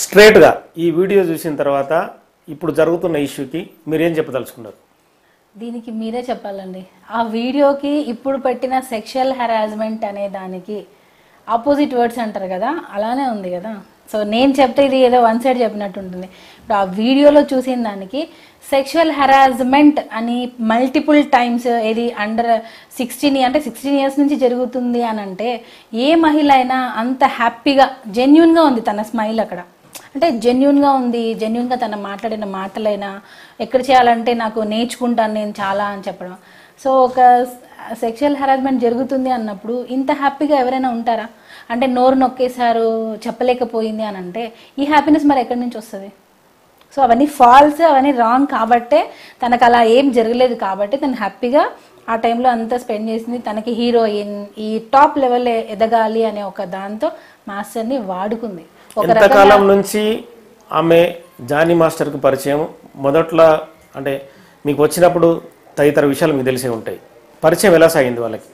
స్ట్రైట్గా ఈ వీడియో చూసిన తర్వాత ఇప్పుడు జరుగుతున్న ఇష్యూకి మీరేం చెప్పదలుచుకున్నారు? దీనికి మీరే చెప్పాలండి. ఆ వీడియోకి ఇప్పుడు పెట్టిన సెక్షువల్ హెరాస్మెంట్ అనే దానికి ఆపోజిట్ వర్డ్స్ అంటారు కదా, అలానే ఉంది కదా. సో నేను చెప్తే ఇది ఏదో వన్ సైడ్ చెప్పినట్టు ఉంటుంది. ఇప్పుడు ఆ వీడియోలో చూసిన దానికి సెక్షువల్ హెరాస్మెంట్ అని మల్టిపుల్ టైమ్స్ ఏది అండర్ 16 అంటే 16 ఇయర్స్ నుంచి జరుగుతుంది అని అంటే ఏ మహిళ అయినా అంత హ్యాపీగా జెన్యున్గా ఉంది తన స్మైల్ అక్కడ, అంటే జెన్యున్గా ఉంది, జెన్యున్గా తన మాట్లాడిన మాటలైనా ఎక్కడ చేయాలంటే నాకు నేర్చుకుంటాను నేను చాలా అని చెప్పడం. సో ఒక సెక్షువల్ హెరాస్మెంట్ జరుగుతుంది అన్నప్పుడు ఇంత హ్యాపీగా ఎవరైనా ఉంటారా? అంటే నోరు నొక్కేశారు చెప్పలేకపోయింది అని అంటే ఈ హ్యాపీనెస్ మరి ఎక్కడి నుంచి వస్తుంది? సో అవన్నీ ఫాల్స్, అవన్నీ రాంగ్ కాబట్టే తనకు అలా ఏం జరగలేదు కాబట్టి తను హ్యాపీగా ఆ టైంలో అంతా స్పెండ్ చేసింది. తనకి హీరోయిన్ ఈ టాప్ లెవెల్ ఎదగాలి అనే ఒక దాంతో మాస్టర్ని వాడుకుంది. ఎంతకాలం నుంచి ఆమె జానీ మాస్టర్కి పరిచయం? మొదట్లో అంటే మీకు వచ్చినప్పుడు తదితర విషయాలు మీకు తెలిసే ఉంటాయి. పరిచయం ఎలా సాగింది వాళ్ళకి?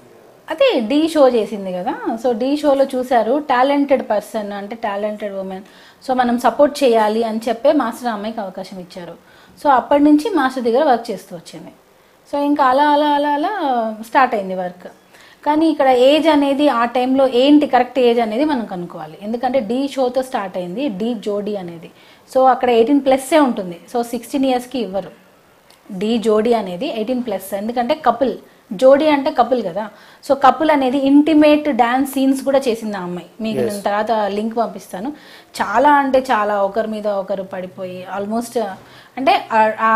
అదే డీ షో చేసింది కదా. సో డీ షోలో చూశారు టాలెంటెడ్ పర్సన్, అంటే టాలెంటెడ్ ఉమెన్, సో మనం సపోర్ట్ చేయాలి అని చెప్పే మాస్టర్ అమ్మాయికి అవకాశం ఇచ్చారు. సో అప్పటి నుంచి మాస్టర్ దగ్గర వర్క్ చేస్తూ వచ్చింది. సో ఇంకా అలా అలా అలా అలా స్టార్ట్ అయింది వర్క్. కానీ ఇక్కడ ఏజ్ అనేది ఆ టైంలో ఏంటి కరెక్ట్ ఏజ్ అనేది మనం కనుక్కోవాలి. ఎందుకంటే డీ షోతో స్టార్ట్ అయింది డీ జోడీ అనేది. సో అక్కడ 18+ ఉంటుంది. సో 16 ఇయర్స్కి ఇవ్వరు. డీ జోడీ అనేది 18+, ఎందుకంటే కపుల్, జోడీ అంటే కపుల్ కదా. సో కపుల్ అనేది ఇంటిమేట్ డాన్స్ సీన్స్ కూడా చేసింది ఆ అమ్మాయి. మీకు నేను తర్వాత లింక్ పంపిస్తాను. చాలా అంటే చాలా ఒకరి మీద ఒకరు పడిపోయి ఆల్మోస్ట్ అంటే ఆ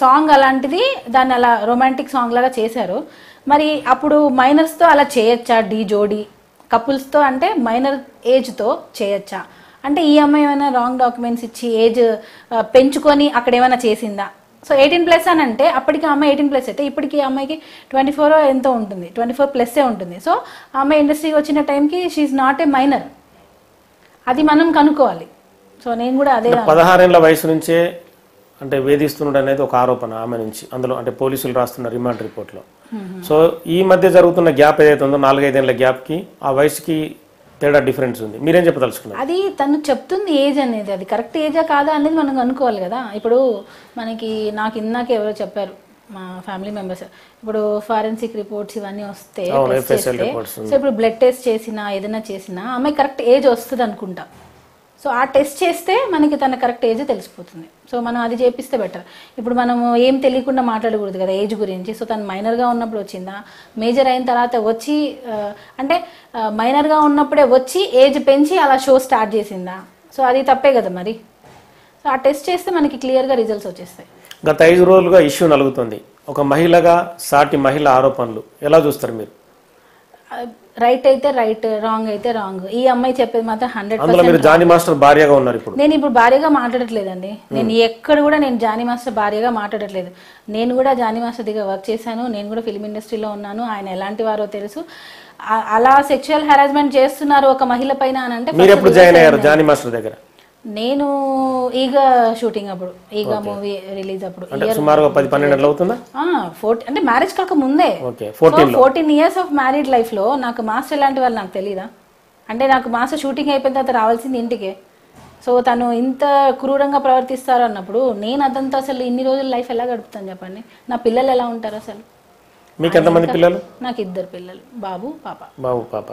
సాంగ్ అలాంటిది, దాన్ని అలా రొమాంటిక్ సాంగ్ లాగా చేశారు. మరి అప్పుడు మైనర్స్తో అలా చేయొచ్చా? డీ జోడీ కపుల్స్తో అంటే మైనర్ ఏజ్తో చేయొచ్చా? అంటే ఈ అమ్మాయి ఏమైనా రాంగ్ డాక్యుమెంట్స్ ఇచ్చి ఏజ్ పెంచుకొని అక్కడ ఏమైనా చేసిందా? సో 18+ అని అంటే అప్పటికి ఆ అమ్మాయి 18+ అయితే ఇప్పటికి అమ్మాయికి 24 ఎంతో ఉంటుంది, 24+ ఉంటుంది. సో ఆ అమ్మాయి ఇండస్ట్రీకి వచ్చిన టైంకి షీఈ్ నాట్ ఏ మైనర్. అది మనం కనుక్కోవాలి. సో నేను కూడా అదే 16 ఏళ్ల వయసు నుంచే అంటే వేధిస్తున్నాడు అనేది ఒక ఆరోపణ ఆమె నుంచి, అందులో అంటే పోలీసులు రాస్తున్న రిమాండ్ రిపోర్ట్లో. సో ఈ మధ్య జరుగుతున్న గ్యాప్ ఏదైతే ఉందో 4-5 ఏళ్ల గ్యాప్కి ఆ వయసుకి తేడా డిఫరెన్స్ ఉంది. మీరేం చెప్పదలుచుకున్నారు? అది తను చెప్తుంది ఏజ్ అనేది, అది కరెక్ట్ ఏజా కాదా అనేది మనం అనుకోవాలి కదా. ఇప్పుడు మనకి నాకు ఇందాక ఎవరో చెప్పారు మా ఫ్యామిలీ మెంబర్స్, ఇప్పుడు ఫారెన్సిక్ రిపోర్ట్స్ ఇవన్నీ వస్తే సో ఇప్పుడు బ్లడ్ టెస్ట్ చేసినా ఏదైనా చేసినా అమ్మాయి కరెక్ట్ ఏజ్ వస్తుంది అనుకుంటా. సో ఆ టెస్ట్ చేస్తే మనకి తన కరెక్ట్ ఏజ్ తెలిసిపోతుంది. సో మనం అది చేపిస్తే బెటర్. ఇప్పుడు మనము ఏం తెలియకుండా మాట్లాడకూడదు కదా ఏజ్ గురించి. సో తను మైనర్గా ఉన్నప్పుడు వచ్చిందా, మేజర్ అయిన తర్వాత వచ్చి అంటే మైనర్గా ఉన్నప్పుడే వచ్చి ఏజ్ పెంచి అలా షో స్టార్ట్ చేసిందా? సో అది తప్పే కదా మరి. సో ఆ టెస్ట్ చేస్తే మనకి క్లియర్గా రిజల్ట్స్ వచ్చేస్తాయి. గత 5 రోజులుగా ఇష్యూ నలుగుతుంది. ఒక మహిళగా సాటి మహిళ ఆరోపణలు ఎలా చూస్తారు మీరు? రైట్ అయితే రైట్, రాంగ్ అయితే రాంగ్. ఈ అమ్మాయి చెప్పేది మాత్రం 100%. మీరు జానీ మాస్టర్ భార్యగా ఉన్నారు ఇప్పుడు. నేను ఇప్పుడు భార్యగా మాట్లాడట్లేదండి. నేను ఎక్కడ కూడా నేను జానీ మాస్టర్ భార్యగా మాట్లాడట్లేదు. నేను కూడా జానీ మాస్టర్ దగ్గర వర్క్ చేశాను. నేను కూడా ఫిల్మ్ ఇండస్ట్రీలో ఉన్నాను. ఆయన ఎలాంటి వారో తెలుసు. అలా సెక్షువల్ హెరాస్మెంట్ చేస్తున్నారు ఒక మహిళ పైన అని అంటే మీరు ఎప్పుడు జాయిన్ అయ్యారు జానీ మాస్టర్ దగ్గర? నేను ఈగ షూటింగ్ అప్పుడు, ఈగ మూవీ రిలీజ్ అప్పుడు సుమారుగా 10-12 ఏళ్ళు అవుతుందా? అంటే మ్యారేజ్ కాక ముందే 14 ఇయర్స్ ఆఫ్ మ్యారీడ్ లైఫ్ లో నాకు మాస్టర్ లాంటి వాళ్ళు నాకు తెలీదా? అంటే నాకు మాస్టర్ షూటింగ్ అయిపోయిన తర్వాత రావాల్సింది ఇంటికే. సో తను ఇంత క్రూరంగా ప్రవర్తిస్తారు అన్నప్పుడు నేను అదంతా అసలు ఇన్ని రోజులు లైఫ్ ఎలా గడుపుతాను చెప్పండి? నా పిల్లలు ఎలా ఉంటారు అసలు? మీకు ఎంతమంది పిల్లలు? నాకు 2 పిల్లలు, బాబు పాప.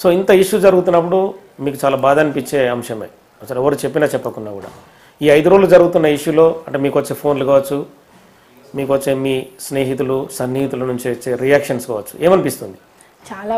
సో ఇంత ఇష్యూ జరుగుతున్నప్పుడు మీకు చాలా బాధ అనిపించే అంశమే అసలు ఎవరు చెప్పినా చెప్పకున్నా కూడా. ఈ 5 రోజులు జరుగుతున్న ఇష్యూలో అంటే మీకు వచ్చే ఫోన్లు కావచ్చు, మీకు వచ్చే మీ స్నేహితులు సన్నిహితుల నుంచి వచ్చే రియాక్షన్స్ కావచ్చు, ఏమనిపిస్తుంది? చాలా